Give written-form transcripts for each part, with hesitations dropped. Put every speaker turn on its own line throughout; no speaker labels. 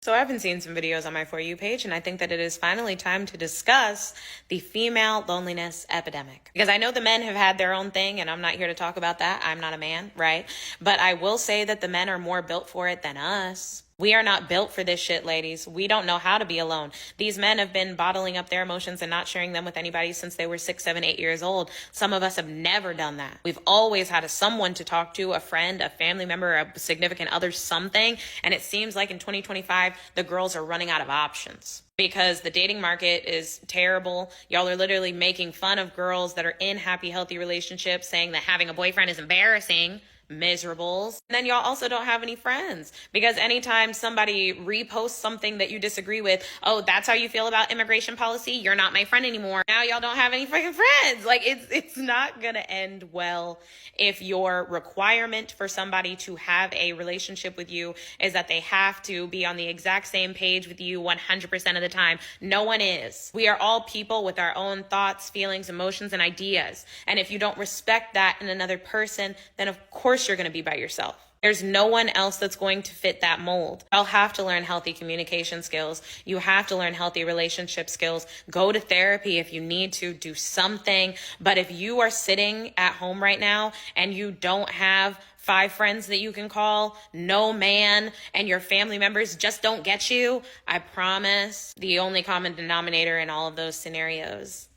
So I've been seeing some videos on my For You page, and I think that it is finally time to discuss the female loneliness epidemic. Because I know the men have had their own thing, and I'm not here to talk about that. I'm not a man, right? But I will say that the men are more built for it than us. We are not built for this shit, ladies. We don't know how to be alone. These men have been bottling up their emotions and not sharing them with anybody since they were 6, 7, 8 years old. Some of us have never done that. We've always had someone to talk to, a friend, a family member, a significant other, something. And it seems like in 2025, the girls are running out of options because the dating market is terrible. Y'all are literally making fun of girls that are in happy, healthy relationships, saying that having a boyfriend is embarrassing. Miserables. And then y'all also don't have any friends, because anytime somebody reposts something that you disagree with, oh, that's how you feel about immigration policy, you're not my friend anymore. Now y'all don't have any freaking friends. Like, it's not gonna end well if your requirement for somebody to have a relationship with you is that they have to be on the exact same page with you 100% of the time. No one is. We are all people with our own thoughts, feelings, emotions, and ideas. And if you don't respect that in another person, then of course you're going to be by yourself. There's no one else that's going to fit that mold. Y'all have to learn healthy communication skills. You have to learn healthy relationship skills. Go to therapy if you need to, do something. But if you are sitting at home right now and you don't have 5 friends that you can call, no man, and your family members just don't get you, I promise the only common denominator in all of those scenarios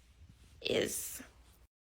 is...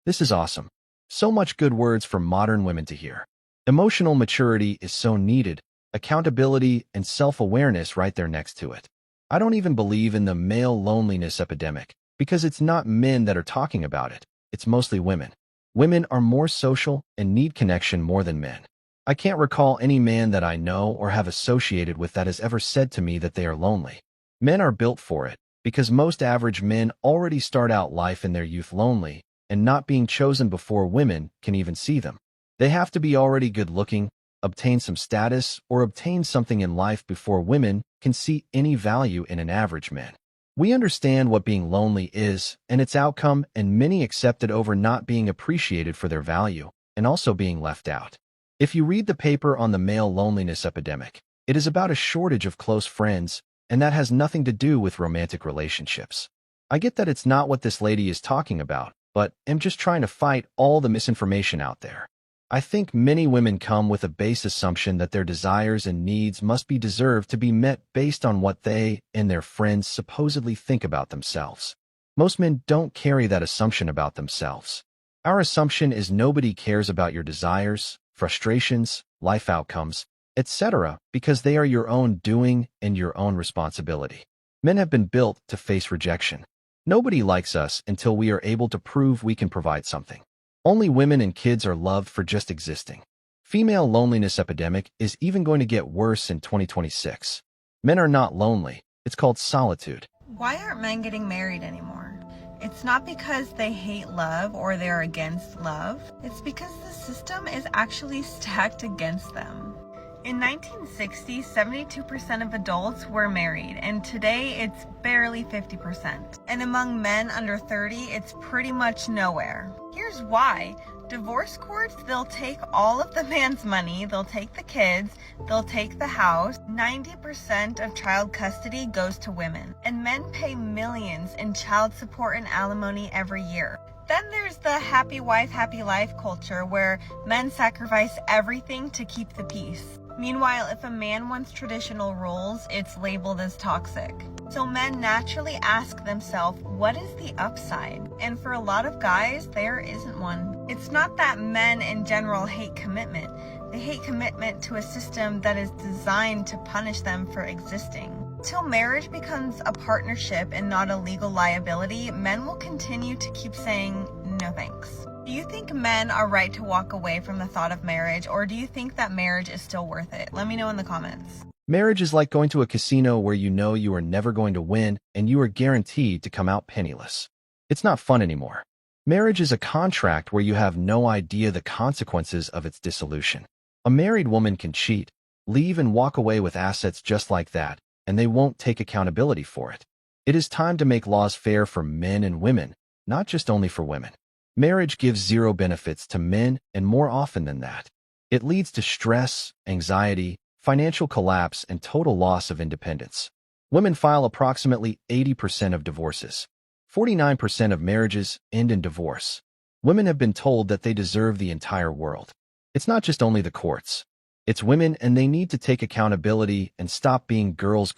This is awesome. So much good words for modern women to hear. Emotional maturity is so needed, accountability and self-awareness right there next to it. I don't even believe in the male loneliness epidemic, because it's not men that are talking about it. It's mostly women. Women are more social and need connection more than men. I can't recall any man that I know or have associated with that has ever said to me that they are lonely. Men are built for it, because most average men already start out life in their youth lonely and not being chosen before women can even see them. They have to be already good-looking, obtain some status, or obtain something in life before women can see any value in an average man. We understand what being lonely is and its outcome, and many accept it over not being appreciated for their value and also being left out. If you read the paper on the male loneliness epidemic, it is about a shortage of close friends, and that has nothing to do with romantic relationships. I get that it's not what this lady is talking about, but am just trying to fight all the misinformation out there. I think many women come with a base assumption that their desires and needs must be deserved to be met based on what they and their friends supposedly think about themselves. Most men don't carry that assumption about themselves. Our assumption is nobody cares about your desires, frustrations, life outcomes, etc., because they are your own doing and your own responsibility. Men have been built to face rejection. Nobody likes us until we are able to prove we can provide something. Only women and kids are loved for just existing. Female loneliness epidemic is even going to get worse in 2026. Men are not lonely. It's called solitude.
Why aren't men getting married anymore? It's not because they hate love or they're against love. It's because the system is actually stacked against them. In 1960, 72% of adults were married, and today it's barely 50%. And among men under 30, it's pretty much nowhere. Here's why. Divorce courts, they'll take all of the man's money, they'll take the kids, they'll take the house. 90% of child custody goes to women, and men pay millions in child support and alimony every year. Then there's the happy wife, happy life culture where men sacrifice everything to keep the peace. Meanwhile, if a man wants traditional roles, it's labeled as toxic. So men naturally ask themselves, what is the upside? And for a lot of guys, there isn't one. It's not that men in general hate commitment. They hate commitment to a system that is designed to punish them for existing. Till marriage becomes a partnership and not a legal liability, men will continue to keep saying, no thanks. Do you think men are right to walk away from the thought of marriage, or do you think that marriage is still worth it? Let me know in the comments.
Marriage is like going to a casino where you know you are never going to win and you are guaranteed to come out penniless. It's not fun anymore. Marriage is a contract where you have no idea the consequences of its dissolution. A married woman can cheat, leave and walk away with assets just like that, and they won't take accountability for it. It is time to make laws fair for men and women, not just only for women. Marriage gives zero benefits to men, and more often than that, it leads to stress, anxiety, financial collapse, and total loss of independence. Women file approximately 80% of divorces. 49% of marriages end in divorce. Women have been told that they deserve the entire world. It's not just only the courts. It's women, and they need to take accountability and stop being girls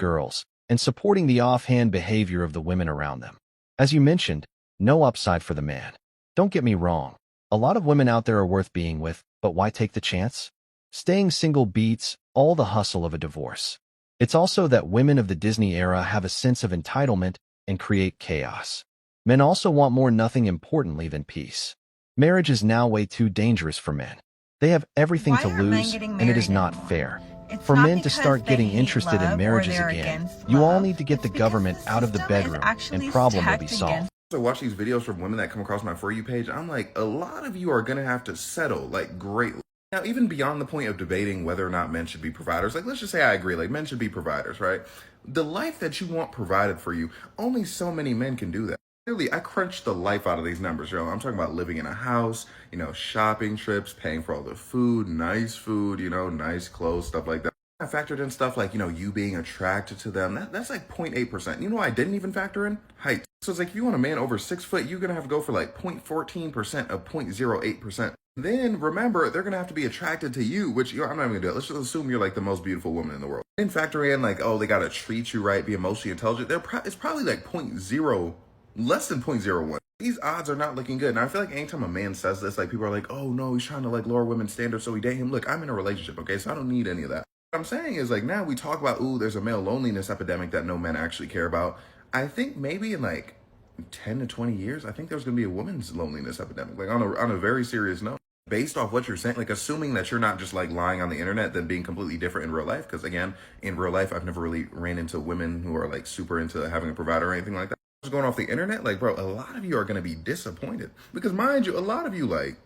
and supporting the offhand behavior of the women around them. As you mentioned, no upside for the man. Don't get me wrong. A lot of women out there are worth being with, but why take the chance? Staying single beats all the hustle of a divorce. It's also that women of the Disney era have a sense of entitlement and create chaos. Men also want more, nothing importantly than peace. Marriage is now way too dangerous for men. They have everything to lose, and it is not fair. For men to start getting interested in marriages again, you all need to get the government out of the bedroom, and problem will be solved.
I watch these videos from women that come across my For You page. I'm like, a lot of you are going to have to settle, like, greatly. Now, even beyond the point of debating whether or not men should be providers, like, let's just say I agree, like, men should be providers, right? The life that you want provided for you, only so many men can do that. Clearly, I crunched the life out of these numbers, yo. I'm talking about living in a house, shopping trips, paying for all the food, nice, nice clothes, stuff like that. I factored in stuff like, you being attracted to them. That's like 0.8%. You know what I didn't even factor in? Height. So it's like, if you want a man over 6 foot, you're going to have to go for like 0.14% of 0.08%. Then remember, they're going to have to be attracted to you, which I'm not even going to do it. Let's just assume you're like the most beautiful woman in the world. Then factor in like, oh, they got to treat you right, be emotionally intelligent. It's probably like less than 0.01. These odds are not looking good. And I feel like anytime a man says this, like people are like, oh no, he's trying to like lower women's standards so we date him. Look, I'm in a relationship, okay? So I don't need any of that. What I'm saying is like now we talk about, ooh, there's a male loneliness epidemic that no men actually care about. I think maybe in like 10 to 20 years, I think there's going to be a women's loneliness epidemic, like on a very serious note. Based off what you're saying, like assuming that you're not just like lying on the internet, then being completely different in real life. Because again, in real life, I've never really ran into women who are like super into having a provider or anything like that. Just going off the internet, like bro, a lot of you are going to be disappointed because mind you, a lot of you like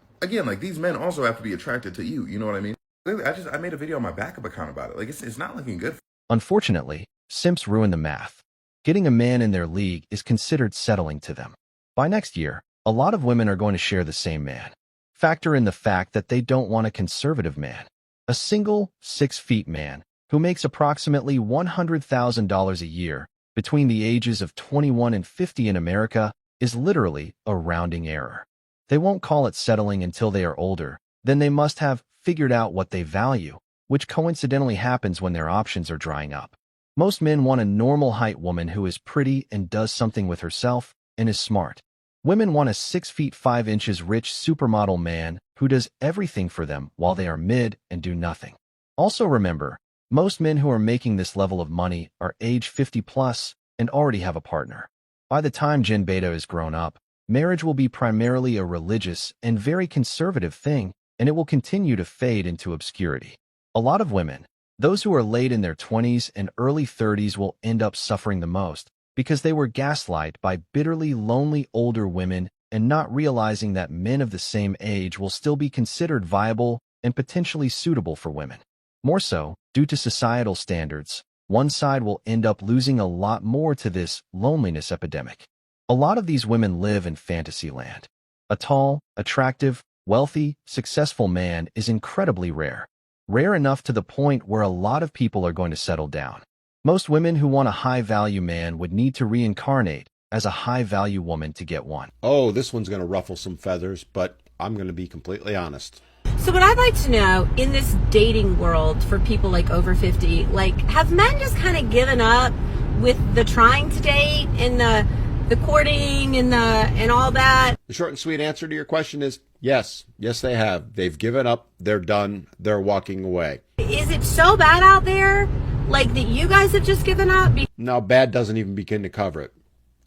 these men also have to be attracted to you. You know what I mean? I made a video on my backup account about it. Like it's not looking good.
Unfortunately, simps ruin the math. Getting a man in their league is considered settling to them. By next year, a lot of women are going to share the same man. Factor in the fact that they don't want a conservative man. A single 6 feet man who makes approximately $100,000 a year between the ages of 21 and 50 in America is literally a rounding error. They won't call it settling until they are older. Then they must have figured out what they value, which coincidentally happens when their options are drying up. Most men want a normal height woman who is pretty and does something with herself and is smart. Women want a 6 feet 5 inches rich supermodel man who does everything for them while they are mid and do nothing. Also remember, most men who are making this level of money are age 50 plus and already have a partner. By the time Gen Beta is grown up, marriage will be primarily a religious and very conservative thing, and it will continue to fade into obscurity. A lot of women, those who are late in their 20s and early 30s, will end up suffering the most because they were gaslighted by bitterly lonely older women and not realizing that men of the same age will still be considered viable and potentially suitable for women. More so, due to societal standards, one side will end up losing a lot more to this loneliness epidemic. A lot of these women live in fantasy land. A tall, attractive, wealthy, successful man is incredibly rare. Rare enough to the point where a lot of people are going to settle down. Most women who want a high-value man would need to reincarnate as a high-value woman to get one.
Oh, this one's going to ruffle some feathers, but I'm going to be completely honest.
So what I'd like to know, in this dating world for people like over 50, like have men just kind of given up with the trying to date and the courting and all that?
The short and sweet answer to your question is yes. Yes, they have. They've given up. They're done. They're walking away.
Is it so bad out there, like that you guys have just given up?
No, bad doesn't even begin to cover it.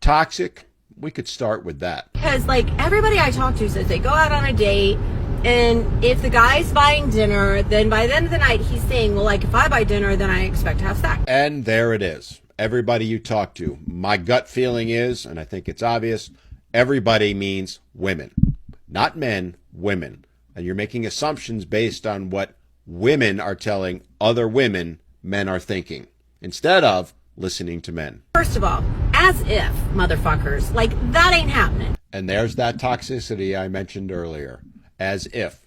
Toxic, we could start with that.
Because like everybody I talk to says they go out on a date, and if the guy's buying dinner, then by the end of the night he's saying, well, like if I buy dinner, then I expect to have sex.
And there it is. Everybody you talk to, my gut feeling is, and I think it's obvious, everybody means women. Not men, women. And you're making assumptions based on what women are telling other women men are thinking, instead of listening to men.
First of all, as if, motherfuckers, like that ain't happening.
And there's that toxicity I mentioned earlier. As if.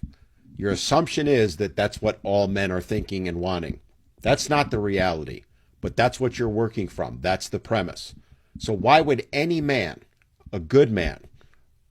Your assumption is that that's what all men are thinking and wanting. That's not the reality, but that's what you're working from. That's the premise. So why would any man, a good man,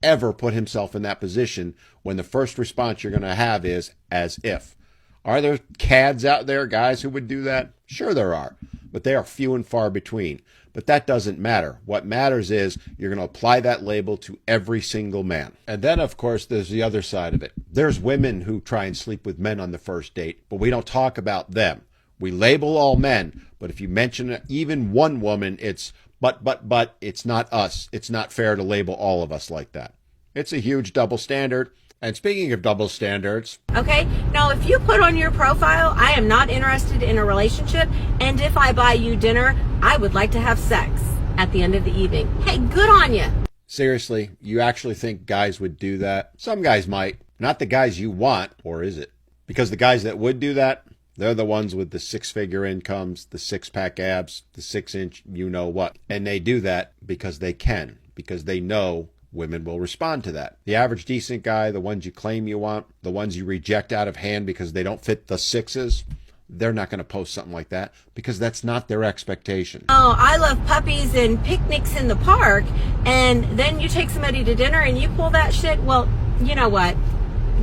ever put himself in that position when the first response you're going to have is as if? Are there cads out there, guys, who would do that? Sure there are, but they are few and far between. But that doesn't matter. What matters is you're going to apply that label to every single man. And then, of course, there's the other side of it. There's women who try and sleep with men on the first date, but we don't talk about them. We label all men, but if you mention even one woman, it's but, it's not us. It's not fair to label all of us like that. It's a huge double standard. And speaking of double standards.
Okay, now if you put on your profile, I am not interested in a relationship, and if I buy you dinner, I would like to have sex at the end of the evening. Hey, good on you.
Seriously, you actually think guys would do that? Some guys might. Not the guys you want, or is it? Because the guys that would do that, they're the ones with the six-figure incomes, the six-pack abs, the 6-inch you-know-what. And they do that because they can, because they know women will respond to that. The average decent guy, the ones you claim you want, the ones you reject out of hand because they don't fit the sixes, they're not going to post something like that because that's not their expectation.
Oh, I love puppies and picnics in the park, and then you take somebody to dinner and you pull that shit, well, you know what?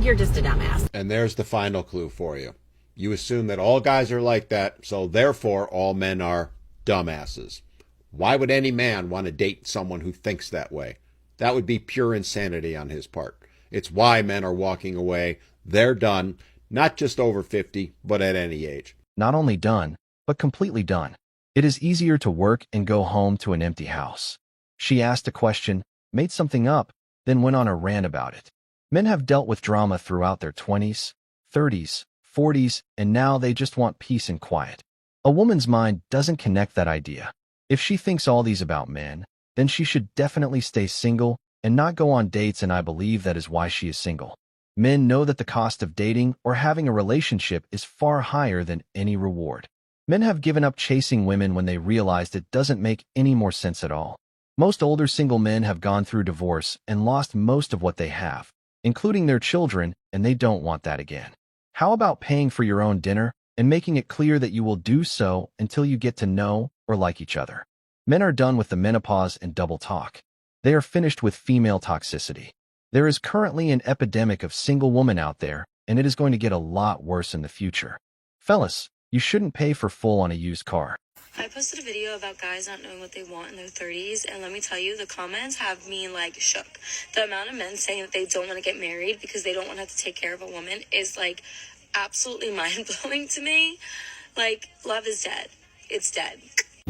You're just a dumbass.
And there's the final clue for you. You assume that all guys are like that, so therefore all men are dumbasses. Why would any man want to date someone who thinks that way? That would be pure insanity on his part. It's why men are walking away. They're done, not just over 50, but at any age.
Not only done, but completely done. It is easier to work and go home to an empty house. She asked a question, made something up, then went on a rant about it. Men have dealt with drama throughout their 20s, 30s, 40s, and now they just want peace and quiet. A woman's mind doesn't connect that idea. If she thinks all these about men, then she should definitely stay single and not go on dates, and I believe that is why she is single. Men know that the cost of dating or having a relationship is far higher than any reward. Men have given up chasing women when they realized it doesn't make any more sense at all. Most older single men have gone through divorce and lost most of what they have, including their children, and they don't want that again. How about paying for your own dinner and making it clear that you will do so until you get to know or like each other? Men are done with the menopause and double talk. They are finished with female toxicity. There is currently an epidemic of single women out there, and it is going to get a lot worse in the future. Fellas, you shouldn't pay for full on a used car.
I posted a video about guys not knowing what they want in their 30s, and let me tell you, the comments have me like shook. The amount of men saying that they don't want to get married because they don't want to have to take care of a woman is like absolutely mind-blowing to me. Like, love is dead. It's dead.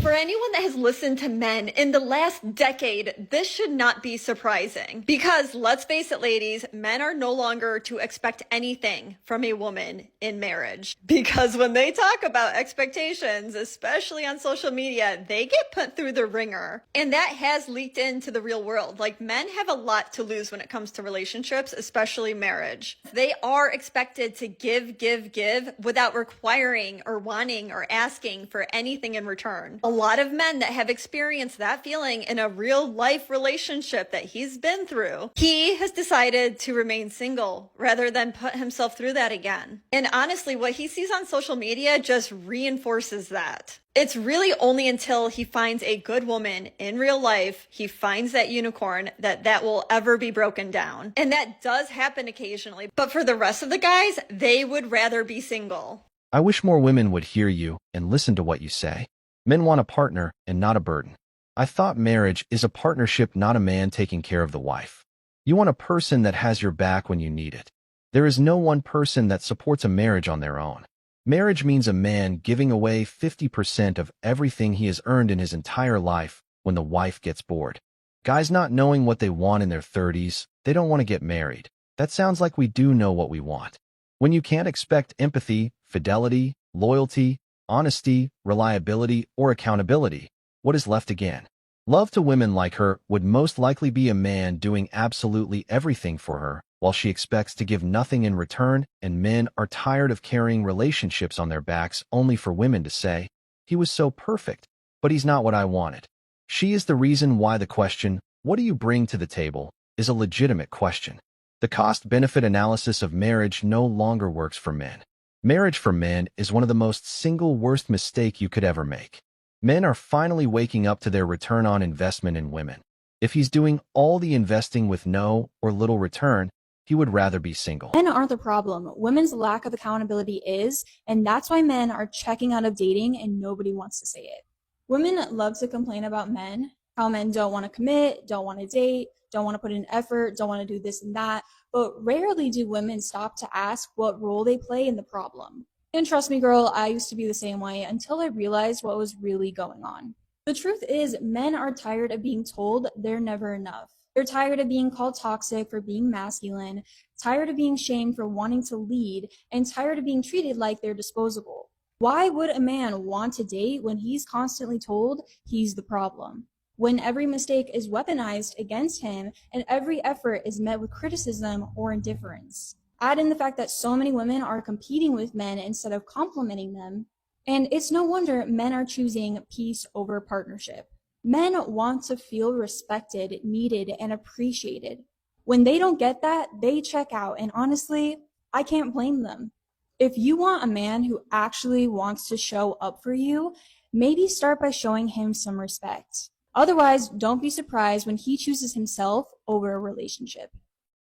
For anyone that has listened to men in the last decade, this should not be surprising. Because let's face it, ladies, men are no longer to expect anything from a woman in marriage. Because when they talk about expectations, especially on social media, they get put through the ringer. And that has leaked into the real world. Like, men have a lot to lose when it comes to relationships, especially marriage. They are expected to give without requiring or wanting or asking for anything in return. A lot of men that have experienced that feeling in a real life relationship that he's been through, he has decided to remain single rather than put himself through that again. And honestly, what he sees on social media just reinforces that. It's really only until he finds a good woman in real life, he finds that unicorn, that will ever be broken down. And that does happen occasionally. But for the rest of the guys, they would rather be single.
I wish more women would hear you and listen to what you say. Men want a partner and not a burden. I thought marriage is a partnership, not a man taking care of the wife. You want a person that has your back when you need it. There is no one person that supports a marriage on their own. Marriage means a man giving away 50% of everything he has earned in his entire life when the wife gets bored. Guys not knowing what they want in their 30s, they don't want to get married. That sounds like we do know what we want. When you can't expect empathy, fidelity, loyalty, honesty, reliability, or accountability, what is left again? Love to women like her would most likely be a man doing absolutely everything for her, while she expects to give nothing in return, and men are tired of carrying relationships on their backs only for women to say, "He was so perfect, but he's not what I wanted." She is the reason why the question, "What do you bring to the table?" is a legitimate question. The cost-benefit analysis of marriage no longer works for men. Marriage for men is one of the most single worst mistake you could ever make. Men are finally waking up to their return on investment in women. If he's doing all the investing with no or little return, he would rather be single.
Men aren't the problem. Women's lack of accountability is, and that's why men are checking out of dating and nobody wants to say it. Women love to complain about men, how men don't want to commit, don't want to date, don't want to put in effort, don't want to do this and that, but rarely do women stop to ask what role they play in the problem. And trust me, girl, I used to be the same way until I realized what was really going on. The truth is, men are tired of being told they're never enough. They're tired of being called toxic for being masculine, tired of being shamed for wanting to lead, and tired of being treated like they're disposable. Why would a man want to date when he's constantly told he's the problem? When every mistake is weaponized against him and every effort is met with criticism or indifference. Add in the fact that so many women are competing with men instead of complimenting them, and it's no wonder men are choosing peace over partnership. Men want to feel respected, needed, and appreciated. When they don't get that, they check out, and honestly, I can't blame them. If you want a man who actually wants to show up for you, maybe start by showing him some respect. Otherwise, don't be surprised when he chooses himself over a relationship.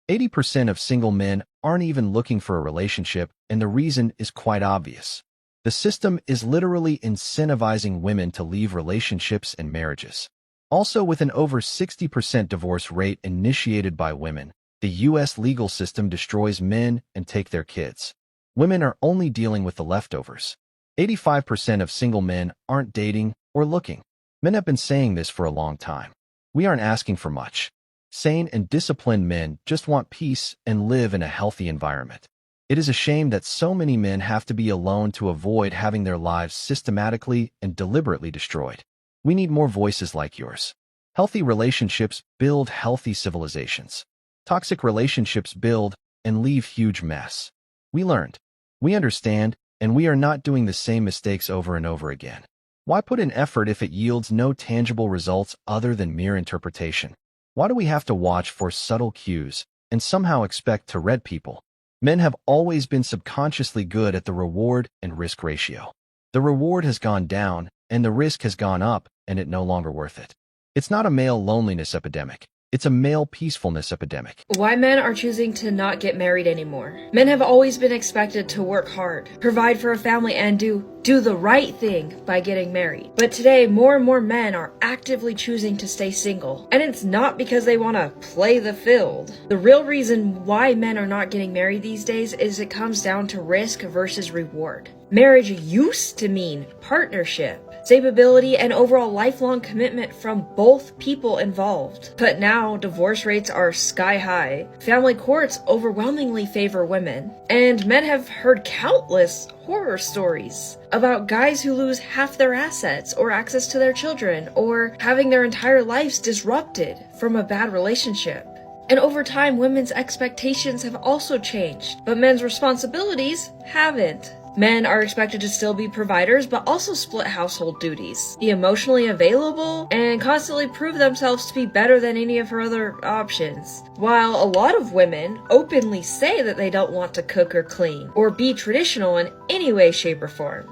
80% of single men aren't even looking for a relationship, and the reason is quite obvious. The system is literally incentivizing women to leave relationships and marriages. Also, with an over 60% divorce rate initiated by women, the U.S. legal system destroys men and take their kids. Women are only dealing with the leftovers. 85% of single men aren't dating or looking. Men have been saying this for a long time. We aren't asking for much. Sane and disciplined men just want peace and live in a healthy environment. It is a shame that so many men have to be alone to avoid having their lives systematically and deliberately destroyed. We need more voices like yours. Healthy relationships build healthy civilizations. Toxic relationships build and leave huge mess. We learned. We understand, and we are not doing the same mistakes over and over again. Why put in effort if it yields no tangible results other than mere interpretation? Why do we have to watch for subtle cues and somehow expect to read people? Men have always been subconsciously good at the reward and risk ratio. The reward has gone down, and the risk has gone up, and it's no longer worth it. It's not a male loneliness epidemic. It's a male peacefulness epidemic.
Why men are choosing to not get married anymore. Men have always been expected to work hard, provide for a family, and do the right thing by getting married. But today, more and more men are actively choosing to stay single. And it's not because they want to play the field. The real reason why men are not getting married these days is it comes down to risk versus reward. Marriage used to mean partnership, stability, and overall lifelong commitment from both people involved. But now, divorce rates are sky high. Family courts overwhelmingly favor women. And men have heard countless horror stories about guys who lose half their assets or access to their children or having their entire lives disrupted from a bad relationship. And over time, women's expectations have also changed, but men's responsibilities haven't. Men are expected to still be providers, but also split household duties, be emotionally available, and constantly prove themselves to be better than any of her other options. While a lot of women openly say that they don't want to cook or clean, or be traditional in any way, shape, or form.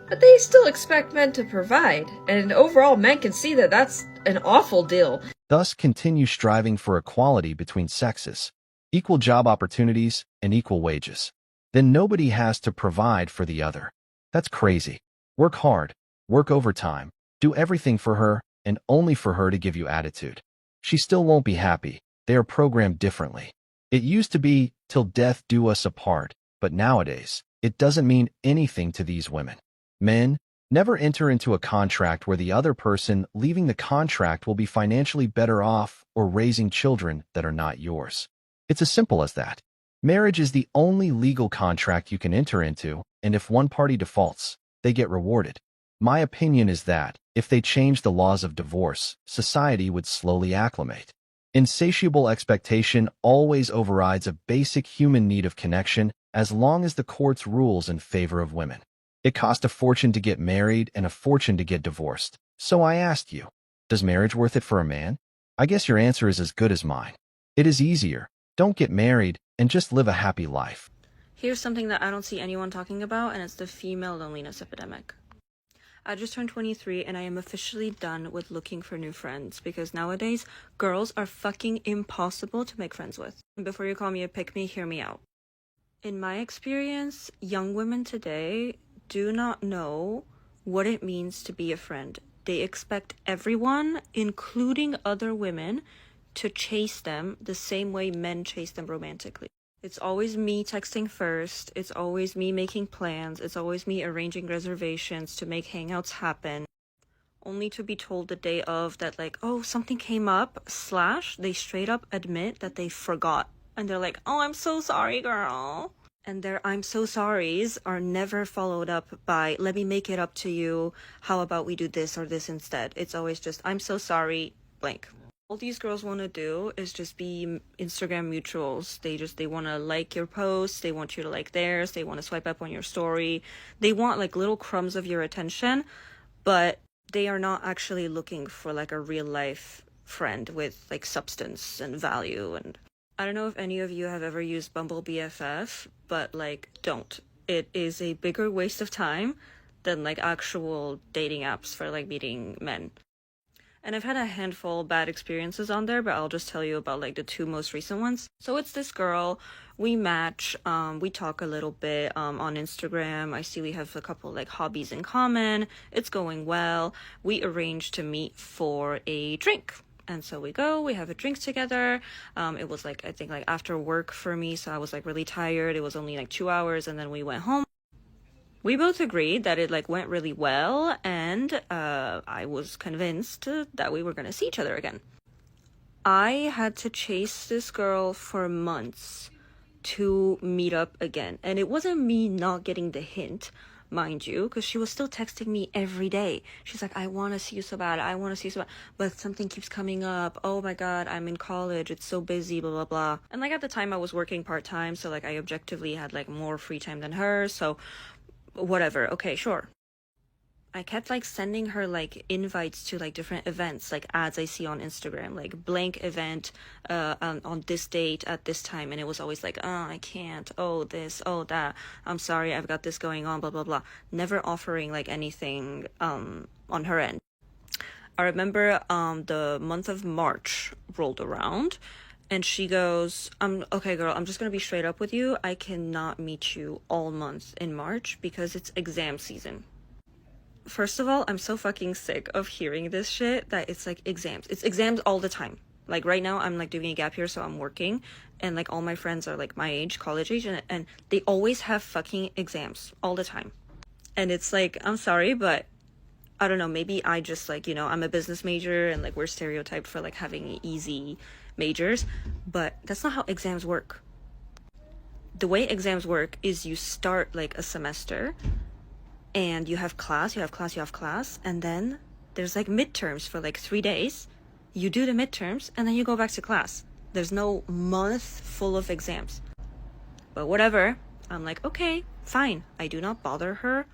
But they still expect men to provide, and overall men can see that that's an awful deal.
Thus, continue striving for equality between sexes, equal job opportunities, and equal wages. Then nobody has to provide for the other. That's crazy. Work hard, work overtime, do everything for her, and only for her to give you attitude. She still won't be happy. They are programmed differently. It used to be, till death do us apart, but nowadays, it doesn't mean anything to these women. Men, never enter into a contract where the other person leaving the contract will be financially better off or raising children that are not yours. It's as simple as that. Marriage is the only legal contract you can enter into, and if one party defaults, they get rewarded. My opinion is that, if they change the laws of divorce, society would slowly acclimate. Insatiable expectation always overrides a basic human need of connection as long as the courts rules in favor of women. It costs a fortune to get married and a fortune to get divorced. So I asked you, does marriage worth it for a man? I guess your answer is as good as mine. It is easier. Don't get married and just live a happy life.
Here's something that I don't see anyone talking about, and it's the female loneliness epidemic. I just turned 23 and I am officially done with looking for new friends because nowadays girls are fucking impossible to make friends with. Before you call me a pick-me, hear me out. In my experience, young women today do not know what it means to be a friend. They expect everyone, including other women, to chase them the same way men chase them romantically. It's always me texting first. It's always me making plans. It's always me arranging reservations to make hangouts happen. Only to be told the day of that, like, oh, something came up, / they straight up admit that they forgot. And they're like, oh, I'm so sorry, girl. And their I'm so sorries are never followed up by, let me make it up to you. How about we do this or this instead? It's always just, I'm so sorry, blank. All these girls want to do is just be Instagram mutuals. They want to like your posts, they want you to like theirs, they want to swipe up on your story. They want like little crumbs of your attention, but they are not actually looking for like a real life friend with like substance and value. And I don't know if any of you have ever used Bumble BFF, but like don't. It is a bigger waste of time than like actual dating apps for like meeting men. And I've had a handful bad experiences on there, but I'll just tell you about like the 2 most recent ones. So it's this girl, we match, we talk a little bit on Instagram. I see we have a couple like hobbies in common. It's going well. We arrange to meet for a drink. And so we go, we have a drink together. It was like, I think like after work for me. So I was like really tired. It was only like 2 hours and then we went home. We both agreed that it like went really well, and I was convinced that we were gonna see each other again. I had to chase this girl for months to meet up again, and it wasn't me not getting the hint, mind you, because she was still texting me every day. She's like, I want to see you so bad, I want to see you so bad, but something keeps coming up. Oh my god, I'm in college, it's so busy, blah blah blah. And like at the time I was working part-time, so like I objectively had like more free time than her, so whatever, okay, sure. I kept like sending her like invites to like different events, like ads I see on Instagram, like blank event on this date at this time, and it was always like, oh, I can't, oh this, oh that, I'm sorry, I've got this going on, blah blah blah. Never offering like anything on her end. I remember the month of March rolled around, and she goes, okay, girl, I'm just going to be straight up with you. I cannot meet you all month in March because it's exam season. First of all, I'm so fucking sick of hearing this shit that it's like exams. It's exams all the time. Like right now, I'm like doing a gap year, so I'm working. And like all my friends are like my age, college age, and they always have fucking exams all the time. And it's like, I'm sorry, but I don't know, maybe I just like, you know, I'm a business major and like we're stereotyped for like having easy majors, but that's not how exams work. The way exams work is you start like a semester and you have class, and then there's like midterms for like 3 days. You do the midterms and then you go back to class. There's no month full of exams. But whatever, I'm like, okay, fine. I do not bother her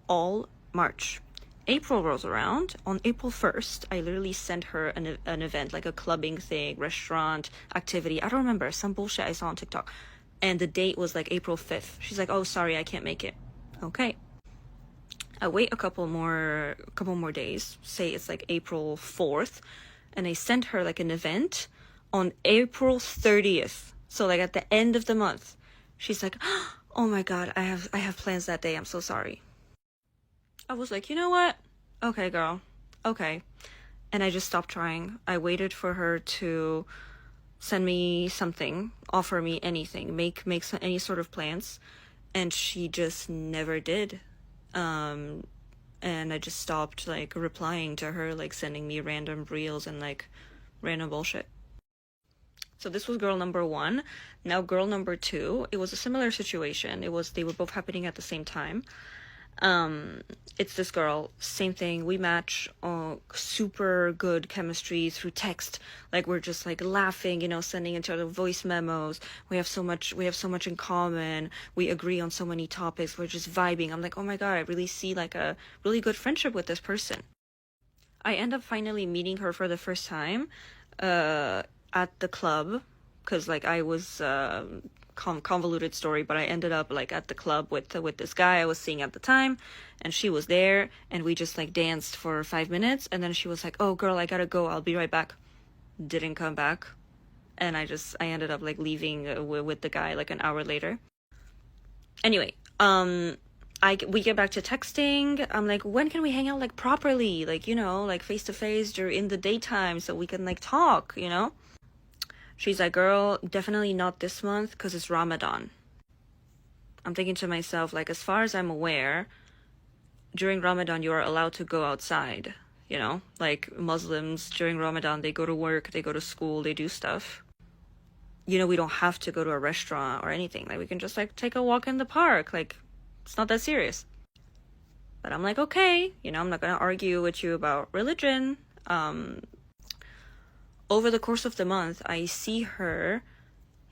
all March. April rolls around. On April 1st, I literally sent her an event, like a clubbing thing, restaurant, activity. I don't remember, some bullshit I saw on TikTok. And the date was like April 5th. She's like, oh, sorry, I can't make it. Okay. I wait a couple more days. Say it's like April 4th. And I sent her like an event on April 30th. So like at the end of the month. She's like, oh my god, I have plans that day. I'm so sorry. I was like, you know what? Okay, girl. Okay. And I just stopped trying. I waited for her to send me something, offer me anything, make any sort of plans. And she just never did. And I just stopped like replying to her, like sending me random reels and like random bullshit. So this was girl number 1. Now girl number 2, it was a similar situation. They were both happening at the same time. It's this girl, same thing, we match, super good chemistry through text, like we're just like laughing, you know, sending each other voice memos, we have so much in common, we agree on so many topics, we're just vibing. I'm like, oh my god, I really see like a really good friendship with this person. I end up finally meeting her for the first time at the club, because like I was convoluted story, but I ended up like at the club with this guy I was seeing at the time, and she was there, and we just like danced for 5 minutes, and then she was like, "Oh girl, I gotta go, I'll be right back." Didn't come back, and I ended up like leaving with the guy like an hour later. Anyway, we get back to texting. I'm like, when can we hang out like properly, like, you know, like face to face during the daytime so we can like talk, you know? She's like, girl, definitely not this month because it's Ramadan. I'm thinking to myself, like, as far as I'm aware, during Ramadan, you are allowed to go outside, you know? Like, Muslims, during Ramadan, they go to work, they go to school, they do stuff. You know, we don't have to go to a restaurant or anything. Like, we can just, like, take a walk in the park. Like, it's not that serious. But I'm like, okay, you know, I'm not going to argue with you about religion. Over the course of the month, I see her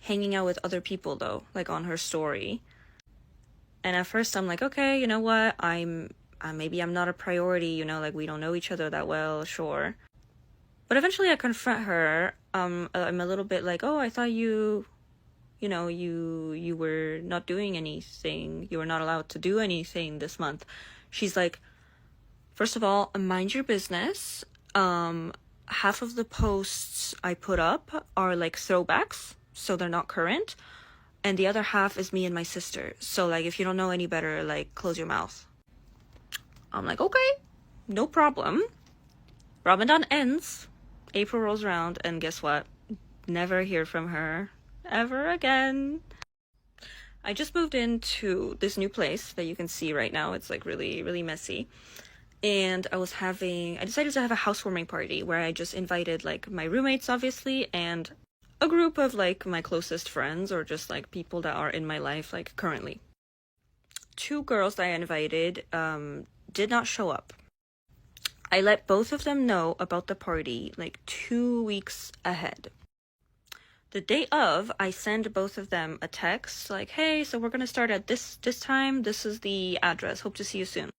hanging out with other people, though, like on her story. And at first I'm like, okay, you know what? Maybe I'm not a priority, you know, like we don't know each other that well, sure. But eventually I confront her. I'm a little bit like, oh, I thought you were not doing anything. You were not allowed to do anything this month. She's like, first of all, mind your business. Half of the posts I put up are like throwbacks, so they're not current. And the other half is me and my sister. So like, if you don't know any better, like close your mouth. I'm like, okay, no problem. Ramadan ends. April rolls around, and guess what? Never hear from her ever again. I just moved into this new place that you can see right now. It's like really, really messy. And I decided to have a housewarming party where I just invited like my roommates, obviously, and a group of like my closest friends or just like people that are in my life like currently. 2 girls that I invited did not show up. I let both of them know about the party like 2 weeks ahead. The day of, I send both of them a text like, hey, so we're going to start at this time. This is the address. Hope to see you soon.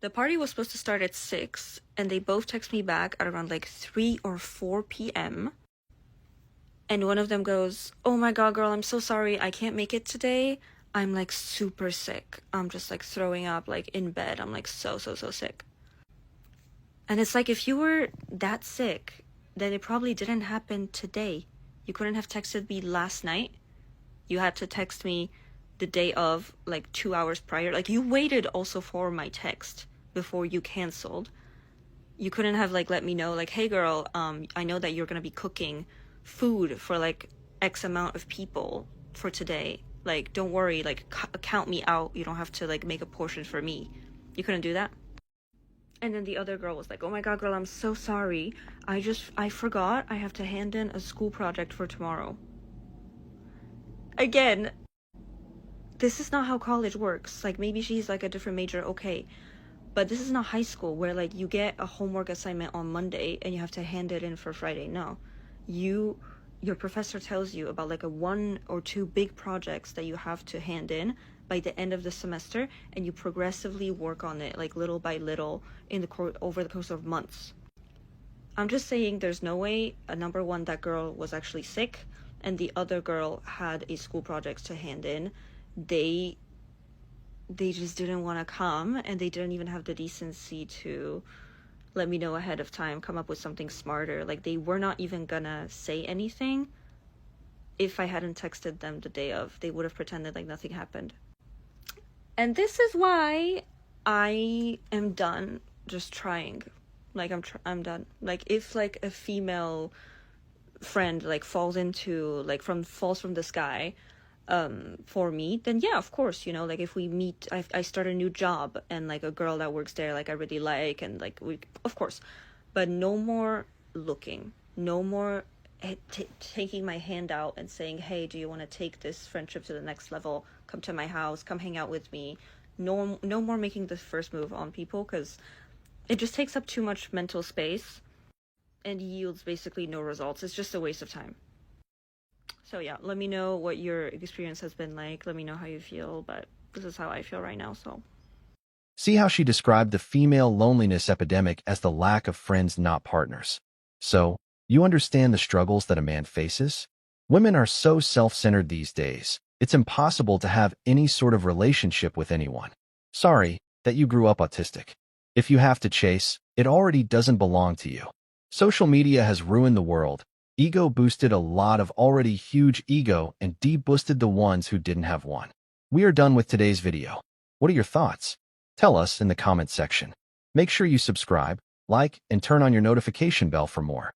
The party was supposed to start at 6, and they both text me back at around like 3 or 4 p.m. And one of them goes, oh my god, girl, I'm so sorry. I can't make it today. I'm like super sick. I'm just like throwing up like in bed. I'm like so sick. And it's like, if you were that sick, then it probably didn't happen today. You couldn't have texted me last night. You had to text me the day of, like 2 hours prior. Like, you waited also for my text before you canceled. You couldn't have like let me know like, hey girl, I know that you're gonna be cooking food for like X amount of people for today. Like, don't worry, like count me out. You don't have to like make a portion for me. You couldn't do that. And then the other girl was like, oh my god, girl, I'm so sorry. I forgot I have to hand in a school project for tomorrow. Again, this is not how college works. Like, maybe she's like a different major, okay. But this is not high school where like you get a homework assignment on Monday and you have to hand it in for Friday. No. Your professor tells you about like a 1 or 2 big projects that you have to hand in by the end of the semester, and you progressively work on it like little by little over the course of months. I'm just saying, there's no way, number one, that girl was actually sick, and the other girl had a school project to hand in. They just didn't want to come, and they didn't even have the decency to let me know ahead of time, come up with something smarter. Like, they were not even gonna say anything. If I hadn't texted them the day of, they would have pretended like nothing happened. And this is why I am done just trying. Like, I'm done. Like, if like a female friend like falls from the sky for me, then yeah, of course, you know, like if we meet, I start a new job and like a girl that works there like I really like, and like of course. But no more looking, no more taking my hand out and saying, hey, do you want to take this friendship to the next level? Come to my house, come hang out with me. No more making the first move on people, because it just takes up too much mental space and yields basically no results. It's just a waste of time. So yeah, let me know what your experience has been like. Let me know how you feel, but this is how I feel right now, so.
See how she described the female loneliness epidemic as the lack of friends, not partners. So, you understand the struggles that a man faces? Women are so self-centered these days, it's impossible to have any sort of relationship with anyone. Sorry that you grew up autistic. If you have to chase, it already doesn't belong to you. Social media has ruined the world. Ego boosted a lot of already huge ego and de-boosted the ones who didn't have one. We are done with today's video. What are your thoughts? Tell us in the comment section. Make sure you subscribe, like, and turn on your notification bell for more.